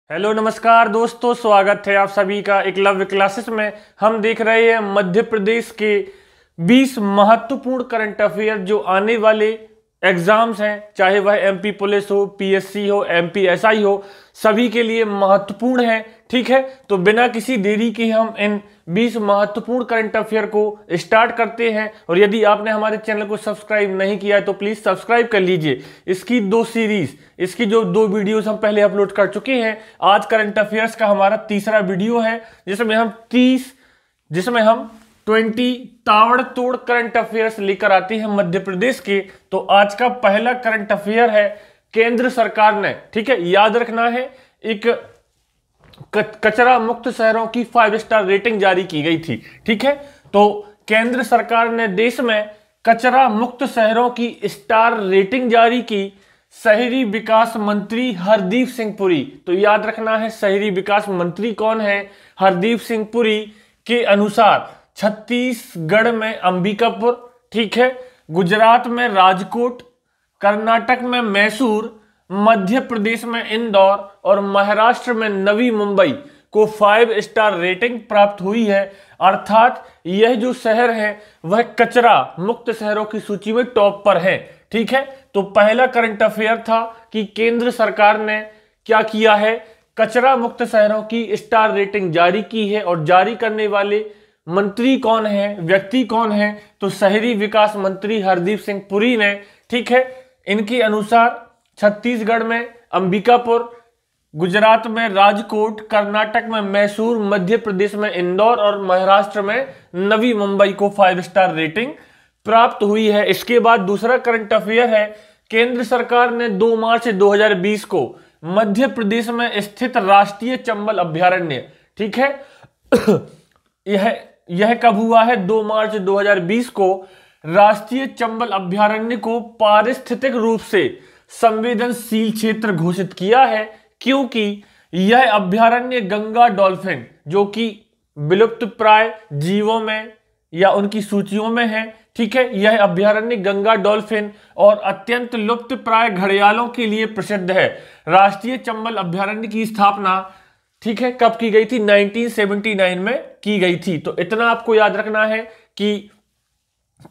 Hello नमस्कार दोस्तों, स्वागत है आप सभी का एकलव्य क्लासेस में। हम देख रहे हैं मध्य प्रदेश के 20 महत्वपूर्ण करंट अफेयर जो आने वाले एग्जाम्स हैं, चाहे वह एमपी पुलिस हो, पीएससी हो, एमपी एसआई हो, सभी के लिए महत्वपूर्ण है। ठीक है, तो बिना किसी देरी के हम इन 20 महत्वपूर्ण करंट अफेयर को स्टार्ट करते हैं। और यदि आपने हमारे चैनल को सब्सक्राइब नहीं किया है तो प्लीज सब्सक्राइब कर लीजिए। इसकी जो दो वीडियोस हम पहले अपलोड कर चुके हैं। आज करंट अफेयर्स का हमारा तीसरा वीडियो है जिसमें हम 20 ताबड़तोड़ करंट अफेयर्स लेकर आते हैं मध्य प्रदेश के। तो आज का पहला करंट अफेयर है, केंद्र सरकार ने, ठीक है, याद रखना है, एक कचरा मुक्त शहरों की 5 स्टार रेटिंग जारी की गई थी। ठीक है, तो केंद्र सरकार ने देश में कचरा मुक्त शहरों की स्टार रेटिंग जारी की। शहरी विकास मंत्री हरदीप सिंह पुरी, तो याद रखना है शहरी विकास मंत्री कौन है, हरदीप सिंह पुरी के अनुसार छत्तीसगढ़ में अंबिकापुर, ठीक है, गुजरात में राजकोट, कर्नाटक में मैसूर, मध्य प्रदेश में इंदौर और महाराष्ट्र में नवी मुंबई को 5 स्टार रेटिंग प्राप्त हुई है। अर्थात यह जो शहर है वह कचरा मुक्त शहरों की सूची में टॉप पर है। ठीक है, तो पहला करंट अफेयर था कि केंद्र सरकार ने क्या किया है, कचरा मुक्त शहरों की स्टार रेटिंग जारी की है। और जारी करने वाले मंत्री कौन है, व्यक्ति कौन है, तो शहरी विकास मंत्री हरदीप सिंह पुरी ने। ठीक है, इनके अनुसार छत्तीसगढ़ में अंबिकापुर, गुजरात में राजकोट, कर्नाटक में मैसूर, मध्य प्रदेश में इंदौर और महाराष्ट्र में नवी मुंबई को 5 स्टार रेटिंग प्राप्त हुई है। इसके बाद दूसरा करंट अफेयर है, केंद्र सरकार ने 2 मार्च 2020 को मध्य प्रदेश में स्थित राष्ट्रीय चंबल अभ्यारण्य, ठीक है यह कब हुआ है, 2 मार्च 2020 को राष्ट्रीय चंबल अभ्यारण्य को पारिस्थितिक रूप से संवेदनशील क्षेत्र घोषित किया है, क्योंकि यह अभ्यारण्य गंगा डॉल्फिन जो कि विलुप्त प्राय जीवों में या उनकी सूचियों में है। ठीक है, यह अभ्यारण्य गंगा डॉल्फिन और अत्यंत लुप्त प्राय घड़ियालों के लिए प्रसिद्ध है। राष्ट्रीय चंबल अभ्यारण्य की स्थापना, ठीक है, कब की गई थी, 1979 में की गई थी। तो इतना आपको याद रखना है कि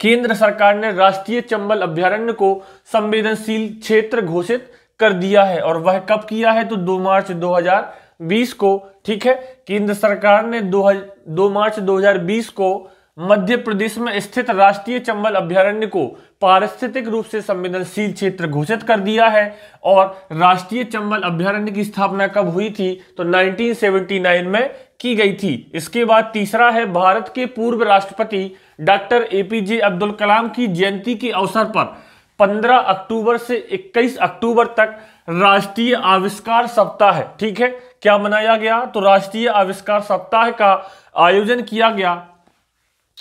केंद्र सरकार ने राष्ट्रीय चंबल अभ्यारण्य को संवेदनशील क्षेत्र घोषित कर दिया है। और वह कब किया है, तो 2 मार्च 2020 को। ठीक है, केंद्र सरकार ने 2 मार्च 2020 को मध्य प्रदेश में स्थित राष्ट्रीय चंबल अभ्यारण्य को पारिस्थितिक रूप से संवेदनशील क्षेत्र घोषित कर दिया है। और राष्ट्रीय चंबल अभ्यारण्य की स्थापना कब हुई थी, तो 1979 में की गई थी। इसके बाद तीसरा है, भारत के पूर्व राष्ट्रपति डॉक्टर एपीजे अब्दुल कलाम की जयंती के अवसर पर 15 अक्टूबर से 21 अक्टूबर तक राष्ट्रीय आविष्कार सप्ताह है। ठीक है, क्या मनाया गया, तो राष्ट्रीय आविष्कार सप्ताह का आयोजन किया गया।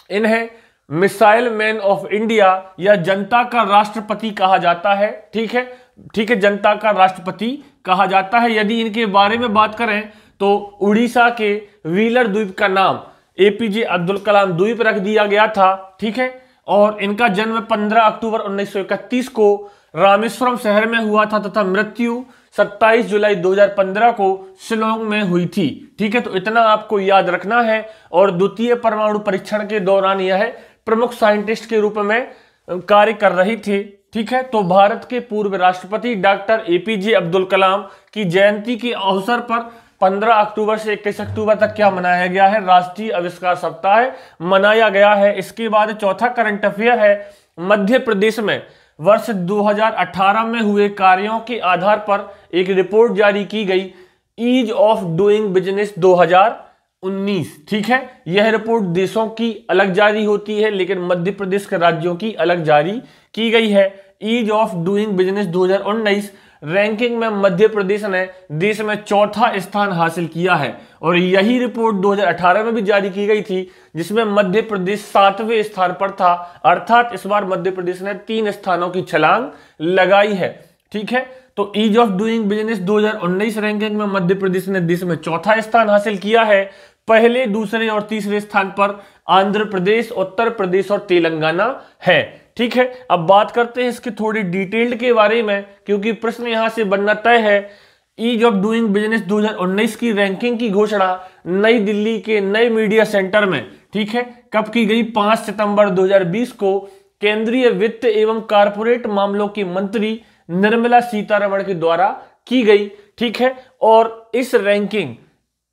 इन्हें मिसाइल मैन ऑफ इंडिया या जनता का राष्ट्रपति कहा जाता है। ठीक है, जनता का राष्ट्रपति कहा जाता है। यदि इनके बारे में बात करें तो उड़ीसा के व्हीलर द्वीप का नाम एपीजे अब्दुल कलाम द्वीप रख दिया गया था। ठीक है, और इनका जन्म 15 अक्टूबर 1931 को रामेश्वरम शहर में हुआ था तथा मृत्यु 27 जुलाई 2015 को शिलोंग में हुई थी। ठीक है, तो इतना आपको याद रखना है। और द्वितीय परमाणु परीक्षण के दौरान यह प्रमुख साइंटिस्ट के रूप में कार्य कर रही थी। ठीक है, तो भारत के पूर्व राष्ट्रपति डॉक्टर एपीजे अब्दुल कलाम की जयंती के अवसर पर 15 अक्टूबर से 21 अक्टूबर तक क्या मनाया गया है, राष्ट्रीय आविष्कार सप्ताह मनाया गया है। इसके बाद चौथा करंट अफेयर है, मध्य प्रदेश में वर्ष 2018 में हुए कार्यों के आधार पर एक रिपोर्ट जारी की गई, ईज ऑफ डूइंग बिजनेस 2019। ठीक है, यह रिपोर्ट देशों की अलग जारी होती है लेकिन मध्य प्रदेश के राज्यों की अलग जारी की गई है। Ease of doing business 2019 ranking में मध्य प्रदेश ने देश में चौथा स्थान हासिल किया है। और यही रिपोर्ट 2018 में भी जारी की गई थी जिसमें मध्य प्रदेश 7वें स्थान पर था। अर्थात इस बार मध्य प्रदेश ने 3 स्थानों की छलांग लगाई है। ठीक है, तो ease of doing business 2019 ranking में मध्य प्रदेश ने देश में चौथा स्थान हासिल किया है। पहले, दूसरे और तीसरे स्थान पर आंध्र प्रदेश, उत्तर प्रदेश और तेलंगाना है। ठीक है, अब बात करते हैं इसके थोड़ी डिटेल्ड के बारे में, क्योंकि प्रश्न यहां से बनना तय है। ईज ऑफ डूइंग बिजनेस 2019 की रैंकिंग की घोषणा नई दिल्ली के नए मीडिया सेंटर में, ठीक है, कब की गई? 5 सितंबर 2020 को केंद्रीय वित्त एवं कारपोरेट मामलों की मंत्री निर्मला सीतारमण के द्वारा की गई, ठीक है। और इस रैंकिंग,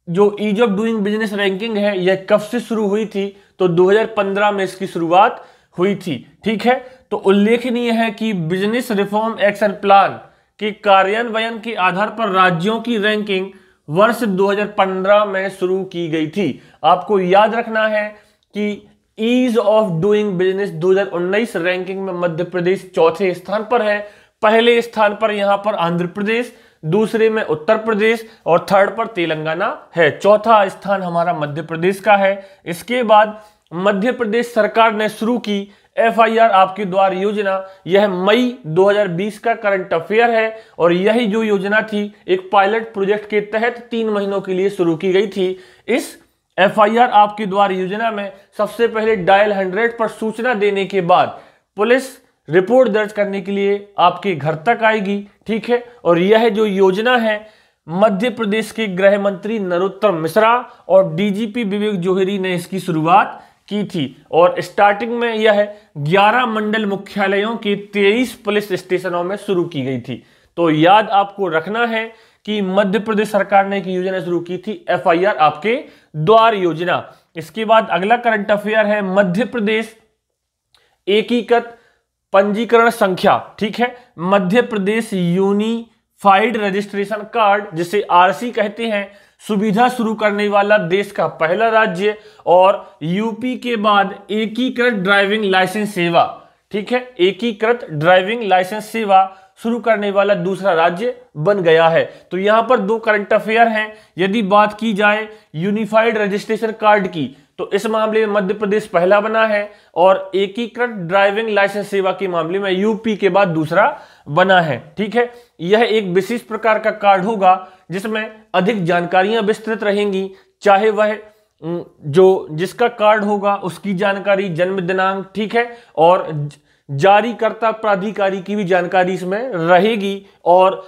जो ease of doing business ranking है, यह कब से शुरू हुई थी? तो 2015 में इसकी शुरुआत हुई थी, ठीक है। तो उल्लेखनीय है कि बिजनेस रिफॉर्म एक्शन प्लान के कार्यान्वयन के आधार पर राज्यों की रैंकिंग वर्ष 2015 में शुरू की गई थी। आपको याद रखना है कि ease of doing business 2019 ranking में मध्य प्रदेश चौथे स्थान पर है। पहले स्थान पर यहां पर आंध्र प्रदेश, दूसरे में उत्तर प्रदेश और थर्ड पर तेलंगाना है। चौथा स्थान हमारा मध्य प्रदेश का है। इसके बाद मध्य प्रदेश सरकार ने शुरू की FIR आपके द्वार योजना। यह मई 2020 का करंट अफेयर है और यही जो योजना थी एक पायलट प्रोजेक्ट के तहत 3 महीनों के लिए शुरू की गई थी। इस FIR आपके द्वार योजना में सबसे पहले डायल 100 पर सूचना देने के बाद पुलिस रिपोर्ट दर्ज करने के लिए आपके घर तक आएगी, ठीक है। और यह जो योजना है मध्य प्रदेश के गृह मंत्री नरोत्तम मिश्रा और DGP विवेक जोहरी ने इसकी शुरुआत की थी। और स्टार्टिंग में यह 11 मंडल मुख्यालयों के 23 पुलिस स्टेशनों में शुरू की गई थी। तो याद आपको रखना है कि मध्य प्रदेश सरकार ने एक योजना शुरू की थी FIR आपके द्वार योजना। इसके बाद अगला करंट अफेयर है मध्य प्रदेश एकीकृत पंजीकरण संख्या, ठीक है। Madhya Pradesh unified registration card, जिसे RC कहते हैं, सुविधा शुरू करने वाला देश का पहला राज्य और यूपी के बाद एकीकृत ड्राइविंग लाइसेंस सेवा, ठीक है, एकीकृत ड्राइविंग लाइसेंस सेवा शुरू करने वाला दूसरा राज्य बन गया है। तो यहां पर 2 करंट अफेयर हैं। यदि बात की जाए यूनिफाइड रजिस्ट्रेशन कार्ड की, तो इस मामले में मध्य प्रदेश पहला बना है और एकीकृत ड्राइविंग लाइसेंस सेवा के मामले में यूपी के बाद दूसरा बना है, ठीक है। यह एक विशेष प्रकार का कार्ड होगा जिसमें अधिक जानकारियां विस्तृत रहेंगी, चाहे वह जो जिसका कार्ड होगा उसकी जानकारी, जन्म दिनांक, ठीक है, और जारीकर्ता प्राधिकारी की भी जानकारी इसमें रहेगी। और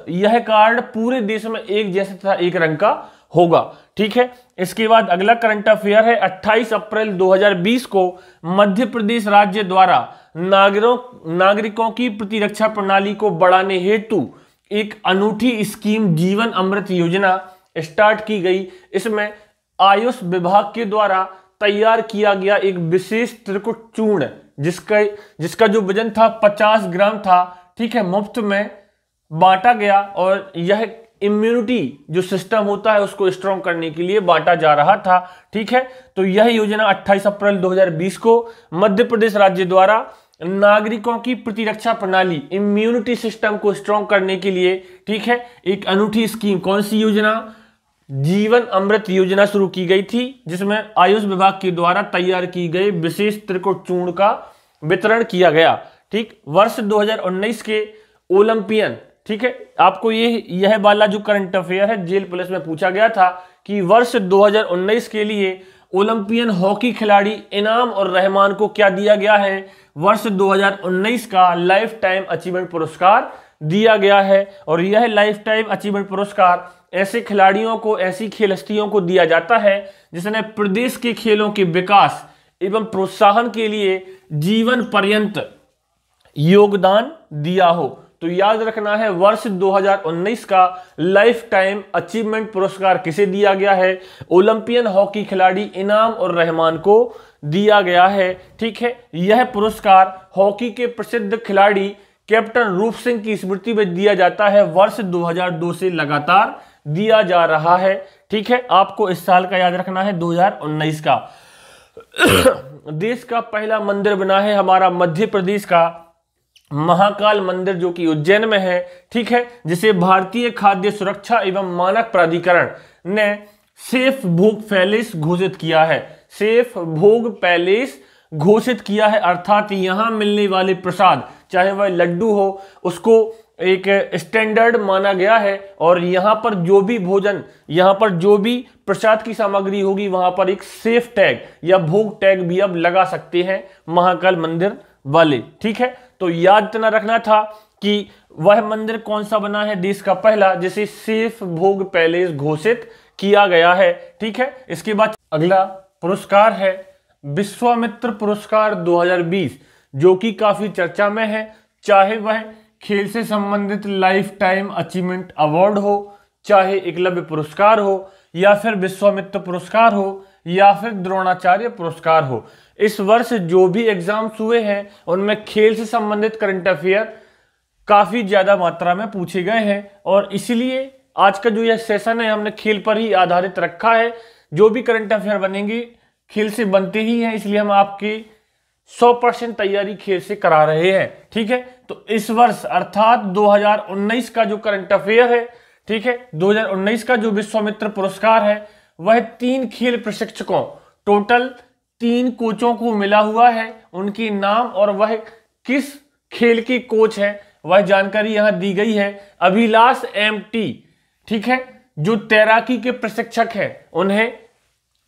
यह कार्ड पूरे देश में एक जैसा तथा एक रंग का होगा, ठीक है। इसके बाद अगला करंट अफेयर है 28 अप्रैल 2020 को मध्य प्रदेश राज्य द्वारा नागरिकों की प्रतिरक्षा प्रणाली को बढ़ाने हेतु एक अनूठी स्कीम जीवन अमृत योजना स्टार्ट की गई। इसमें आयुष विभाग के द्वारा तैयार किया गया एक विशेष त्रिकुट चूर्ण, जिसका जो वजन था 50 ग्राम था, ठीक है, मुफ्त में बांटा गया। और यह इम्यूनिटी जो सिस्टम होता है उसको स्ट्रॉन्ग करने के लिए बांटा जा रहा था, ठीक है। तो यह योजना 28 अप्रैल 2020 को मध्य प्रदेश राज्य द्वारा नागरिकों की प्रतिरक्षा प्रणाली, इम्यूनिटी सिस्टम को स्ट्रॉन्ग करने के लिए, ठीक है, एक अनूठी स्कीम, कौन सी योजना? जीवन अमृत योजना शुरू की गई थी, जिसमें आयुष विभाग के द्वारा तैयार की गई विशेष त्रिकुट चूर्ण का वितरण किया गया, ठीक। वर्ष 2019 के ओलंपियन, ठीक है, आपको यह वाला जो करंट अफेयर है जेल पुलिस में पूछा गया था कि वर्ष 2019 के लिए ओलंपियन हॉकी खिलाड़ी इनाम और रहमान को क्या दिया गया है? वर्ष 2019 का लाइफ टाइम अचीवमेंट पुरस्कार दिया गया है। और यह लाइफ टाइम अचीवमेंट पुरस्कार ऐसे खिलाड़ियों को, ऐसी खेल हस्तियों को दिया जाता है जिसने प्रदेश के खेलों के विकास एवं प्रोत्साहन के लिए जीवन पर्यंत योगदान दिया हो। तो याद रखना है वर्ष 2019 का लाइफ टाइम अचीवमेंट पुरस्कार किसे दिया गया है? ओलंपियन हॉकी खिलाड़ी इनाम और रहमान को दिया गया है, ठीक है। यह पुरस्कार हॉकी के प्रसिद्ध खिलाड़ी कैप्टन रूप सिंह की स्मृति में दिया जाता है। वर्ष 2002 से लगातार दिया जा रहा है, ठीक है। आपको इस साल का याद रखना है 2019 का। देश का पहला मंदिर बना है हमारा मध्य प्रदेश का महाकाल मंदिर, जो कि उज्जैन में है, ठीक है, जिसे भारतीय खाद्य सुरक्षा एवं मानक प्राधिकरण ने सेफ भोग पैलेस घोषित किया है। सेफ भोग पैलेस घोषित किया है, अर्थात यहां मिलने वाले प्रसाद, चाहे वह लड्डू हो, उसको एक स्टैंडर्ड माना गया है। और यहां पर जो भी भोजन, यहां पर जो भी प्रसाद की सामग्री होगी, वहां पर एक सेफ टैग या भोग टैग भी अब लगा सकते हैं महाकाल मंदिर वाले, ठीक है। तो याद इतना रखना था कि वह मंदिर कौन सा बना है देश का पहला जिसे सेफ भोग पैलेस घोषित किया गया है। ठीक है, इसके बाद अगला पुरस्कार है विश्वामित्र पुरस्कार 2020, जो कि काफी चर्चा में है। चाहे वह खेल से संबंधित लाइफ टाइम अचीवमेंट अवार्ड हो, चाहे एकलव्य पुरस्कार हो, या फिर विश्वामित्र पुरस्कार हो, या फिर द्रोणाचार्य पुरस्कार हो, इस वर्ष जो भी एग्जाम्स हुए हैं उनमें खेल से संबंधित करंट अफेयर काफी ज्यादा मात्रा में पूछे गए हैं, और इसलिए आज का जो यह सेशन है हमने खेल पर ही आधारित रखा है। जो भी करंट अफेयर बनेंगे खेल से बनते ही हैं, इसलिए हम आपकी 100% तैयारी खेल से करा रहे हैं। ठीक है, तो इस वर्ष अर्थात 2019 का जो करंट अफेयर है, ठीक है, 2019 का जो विश्वामित्र पुरस्कार है वह 3 खेल प्रशिक्षकों, टोटल 3 कोचों को मिला हुआ है। उनके नाम और वह किस खेल के कोच है वह जानकारी यहां दी गई है। अभिलाष एमटी, ठीक है, जो तैराकी के प्रशिक्षक हैं उन्हें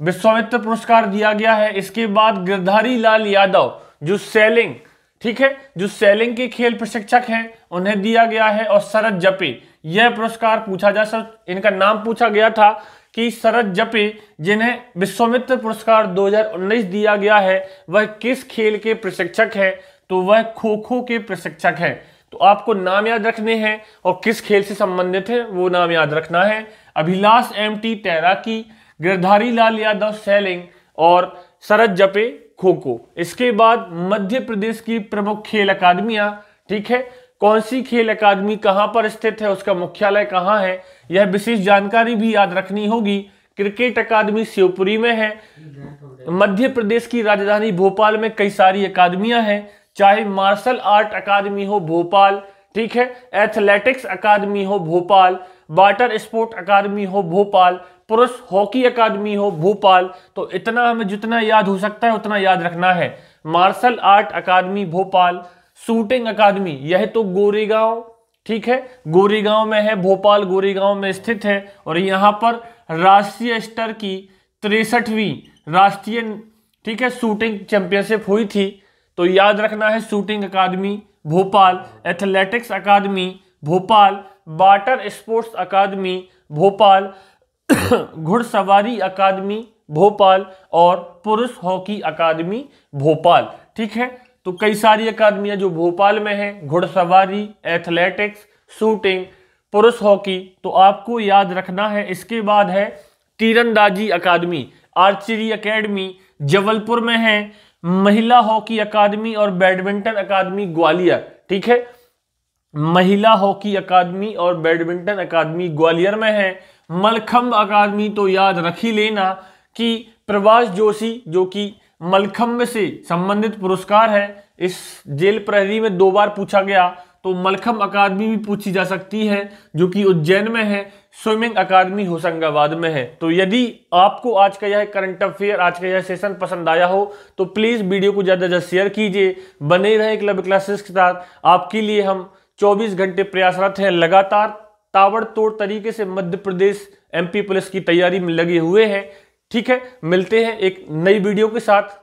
विश्वामित्र पुरस्कार दिया गया है। इसके बाद गिरधारी लाल यादव जो सेलिंग, ठीक है, जो सेलिंग के खेल प्रशिक्षक हैं उन्हें दिया गया है। और शरद जपे, यह पुरस्कार पूछा जा सकता, इनका नाम पूछा गया था कि शरद जपे जिन्हें विश्वामित्र पुरस्कार 2019 दिया गया है वह किस खेल के प्रशिक्षक हैं, तो वह खो खो के प्रशिक्षक हैं। तो आपको नाम याद रखने हैं और किस खेल से संबंधित है वो नाम याद रखना है। अभिलाष एमटी तैराकी, गिरधारी लाल यादव सेलिंग और शरद जपे खो खो। इसके बाद मध्य प्रदेश की प्रमुख खेल अकादमियां, ठीक है, कौन सी खेल अकादमी कहां पर स्थित है, उसका मुख्यालय कहां है, यह विशेष जानकारी भी याद रखनी होगी। क्रिकेट अकादमी शिवपुरी में है। मध्य प्रदेश की राजधानी भोपाल में कई सारी अकादमियां हैं, चाहे मार्शल आर्ट अकादमी हो भोपाल, ठीक है, एथलेटिक्स अकादमी हो भोपाल, वाटर स्पोर्ट अकादमी हो भोपाल, पुरुष हॉकी अकादमी हो भोपाल। तो इतना हमें जितना याद हो सकता है उतना याद रखना है। मार्शल आर्ट अकादमी भोपाल, शूटिंग अकादमी यह तो गोरेगांव, ठीक है, गोरेगांव में है, भोपाल गोरेगांव में स्थित है। और यहाँ पर राष्ट्रीय स्तर की 63वीं राष्ट्रीय, ठीक है, शूटिंग चैंपियनशिप हुई थी, तो याद रखना है shooting academy Bhopal, athletics academy Bhopal, water sports academy Bhopal, घुड़सवारी अकादमी भोपाल और पुरुष हॉकी अकादमी भोपाल। ठीक है, तो कई सारी अकादमियां जो भोपाल में हैं, घुड़सवारी, एथलेटिक्स, शूटिंग, पुरुष हॉकी, तो आपको याद रखना है। इसके बाद है तीरंदाजी अकादमी, आर्चरी अकेडमी जबलपुर में है, महिला हॉकी अकादमी और बैडमिंटन अकादमी ग्वालियर। ठीक है, महिला हॉकी अकादमी और बैडमिंटन अकादमी ग्वालियर में है। मलखंभ अकादमी तो याद रख ही लेना कि प्रभाष जोशी जो कि मलखंभ से संबंधित पुरस्कार है, इस जेल प्रहरी में 2 बार पूछा गया, तो मलखंभ अकादमी भी पूछी जा सकती है जो कि उज्जैन में है। स्विमिंग अकादमी होशंगाबाद में है। तो यदि आपको आज का यह करंट अफेयर, आज का यह सेशन पसंद आया हो तो प्लीज वीडियो को ज्यादा से ज्यादा शेयर कीजिए। बने रहे एकलव्य क्लासेस के साथ, आपके लिए हम 24 घंटे प्रयासरत हैं, लगातार ताबड़तोड़ तरीके से मध्य प्रदेश MP पुलिस की तैयारी में लगे हुए हैं। ठीक है, मिलते हैं एक नई वीडियो के साथ।